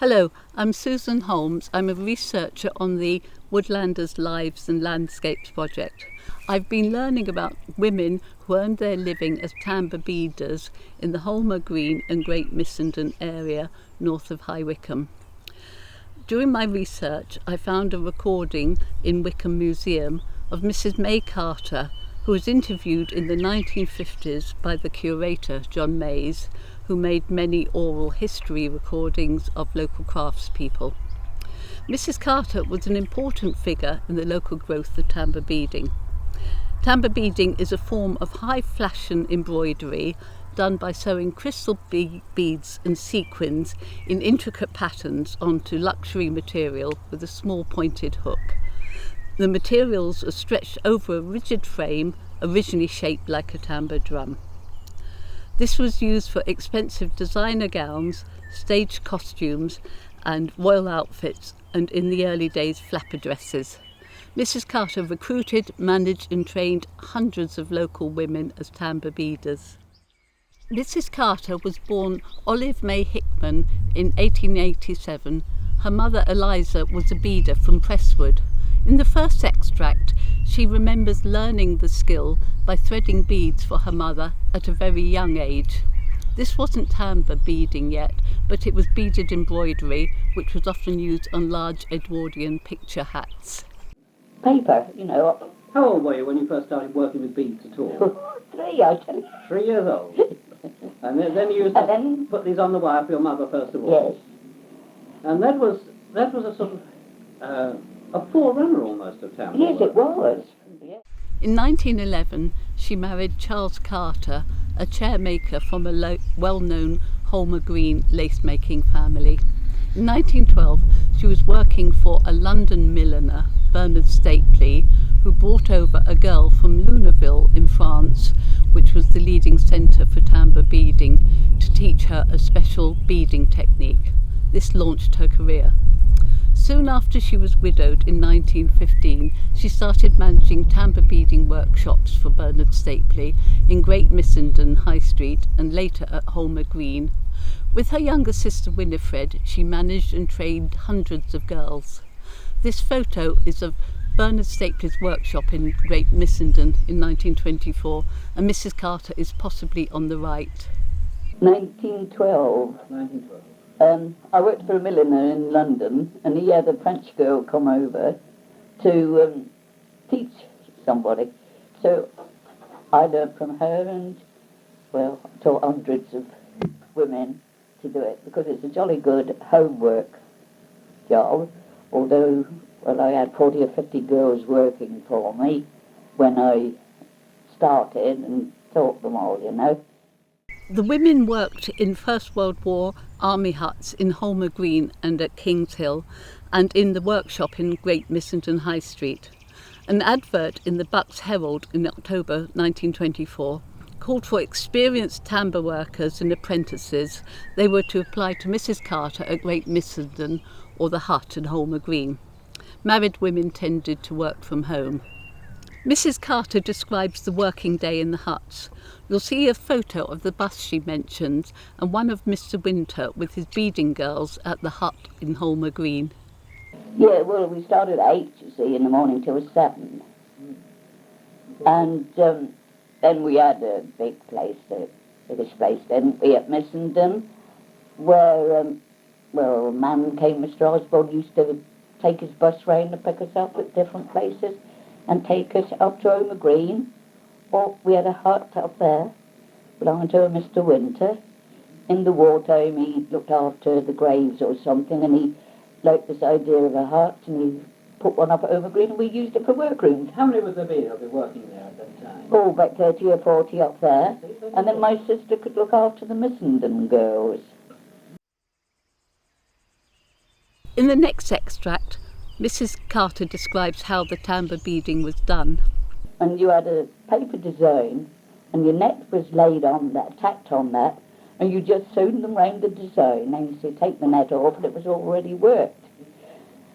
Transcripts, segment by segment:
Hello, I'm Susan Holmes. I'm a researcher on the Woodlanders' Lives and Landscapes project. I've been learning about women who earned their living as tambour beaders in the Holmer Green and Great Missenden area north of High Wycombe. During my research, I found a recording in Wycombe Museum of Mrs. May Carter, who was interviewed in the 1950s by the curator, John Mays, who made many oral history recordings of local craftspeople. Mrs. Carter was an important figure in the local growth of tambour beading. Tambour beading is a form of high fashion embroidery done by sewing crystal beads and sequins in intricate patterns onto luxury material with a small pointed hook. The materials are stretched over a rigid frame originally shaped like a tambour drum. This was used for expensive designer gowns, stage costumes and royal outfits, and in the early days flapper dresses. Mrs. Carter recruited, managed and trained hundreds of local women as tambour beaders. Mrs. Carter was born Olive May Hickman in 1887. Her mother Eliza was a beader from Presswood. In the first extract, she remembers learning the skill by threading beads for her mother at a very young age. This wasn't tambour beading yet, but it was beaded embroidery, which was often used on large Edwardian picture hats. Paper, you know. How old were you when you first started working with beads at all? 3, I tell you. 3 years old. And then you used to put these on the wire for your mother first of all. Yes. And that was a sort of a forerunner almost of tambour. Yes, it was. In 1911, she married Charles Carter, a chairmaker from a well-known Holmer Green lace-making family. In 1912, she was working for a London milliner, Bernard Stapley, who brought over a girl from Luneville in France, which was the leading centre for tambour beading, to teach her a special beading technique. This launched her career. Soon after she was widowed in 1915, she started managing tambour beading workshops for Bernard Stapley in Great Missenden High Street and later at Holmer Green. With her younger sister Winifred, she managed and trained hundreds of girls. This photo is of Bernard Stapley's workshop in Great Missenden in 1924, and Mrs. Carter is possibly on the right. 1912. 1912. I worked for a milliner in London, and he had a French girl come over to teach somebody. So I learned from her, and, well, I taught hundreds of women to do it, because it's a jolly good homework job, although, well, I had 40 or 50 girls working for me when I started and taught them all, you know. The women worked in First World War army huts in Holmer Green and at Kings Hill, and in the workshop in Great Missenden High Street. An advert in the Bucks Herald in October 1924 called for experienced tambour workers and apprentices. They were to apply to Mrs. Carter at Great Missenden or the hut in Holmer Green. Married women tended to work from home. Mrs. Carter describes the working day in the huts. You'll see a photo of the bus she mentions and one of Mr. Winter with his beading girls at the hut in Holmer Green. Yeah, well, we started at 8, you see, in the morning till 7. And then we had a big place, the biggest place, didn't we, at Missenden, where, well, a man came, Mr. Osborne, used to take his bus round and pick us up at different places and take us up to Holmer Green. Or we had a hut up there, belonging to a Mr. Winter. In the wartime, he looked after the graves or something, and he liked this idea of a hut, and he put one up at Holmer Green, and we used it for workrooms. How many would there be who'll be working there at that time? Oh, about 30 or 40 up there. And then my sister could look after the Missenden girls. In the next extract, Mrs. Carter describes how the tambour beading was done. And you had a paper design, and your net was laid on that, tacked on that, and you just sewed them round the design, and you said, take the net off, and it was already worked.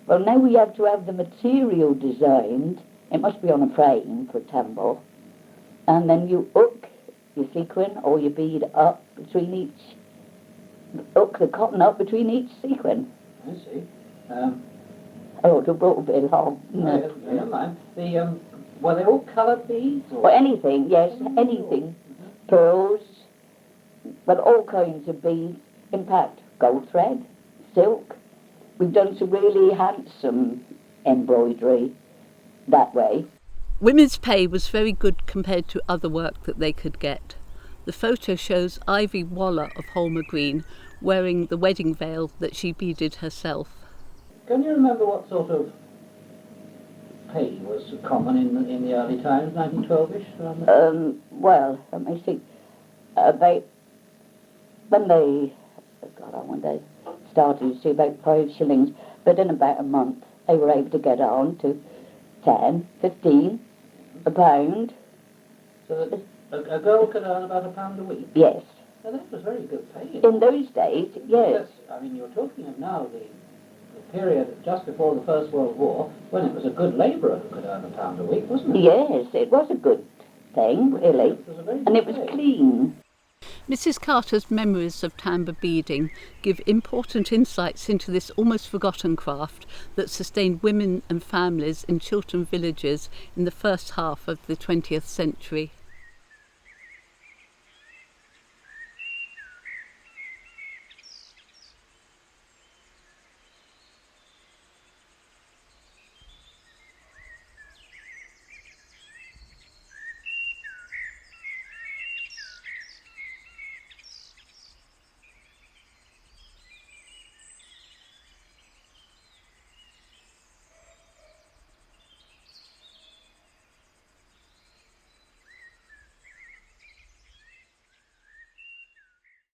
Well, now we have to have the material designed. It must be on a frame for tambour, and then you hook your sequin or your bead up between each hook the cotton up between each sequin. I see. Oh, the brought a bit long. Never mind. Were they all coloured beads? Or anything, yes, anything. Pearls, but all kinds of beads. In fact, gold thread, silk. We've done some really handsome embroidery that way. Women's pay was very good compared to other work that they could get. The photo shows Ivy Waller of Holmer Green wearing the wedding veil that she beaded herself. Can you remember what sort of pay was common in the early times, 1912-ish? Well, let me see. About when they, when they started, you see, about 5 shillings, but in about a month they were able to get on to 10, 15, a pound. So that a girl could earn about £1 a week? Yes. Now that was very good pay. In those days, yes. I mean, you're talking of now the period just before the First World War, when it was a good labourer who could earn £1 a week, wasn't it? Yes, it was a good thing, really. It was a very And it good was pay. clean. Mrs. Carter's memories of tambour beading give important insights into this almost forgotten craft that sustained women and families in Chiltern villages in the first half of the 20th century.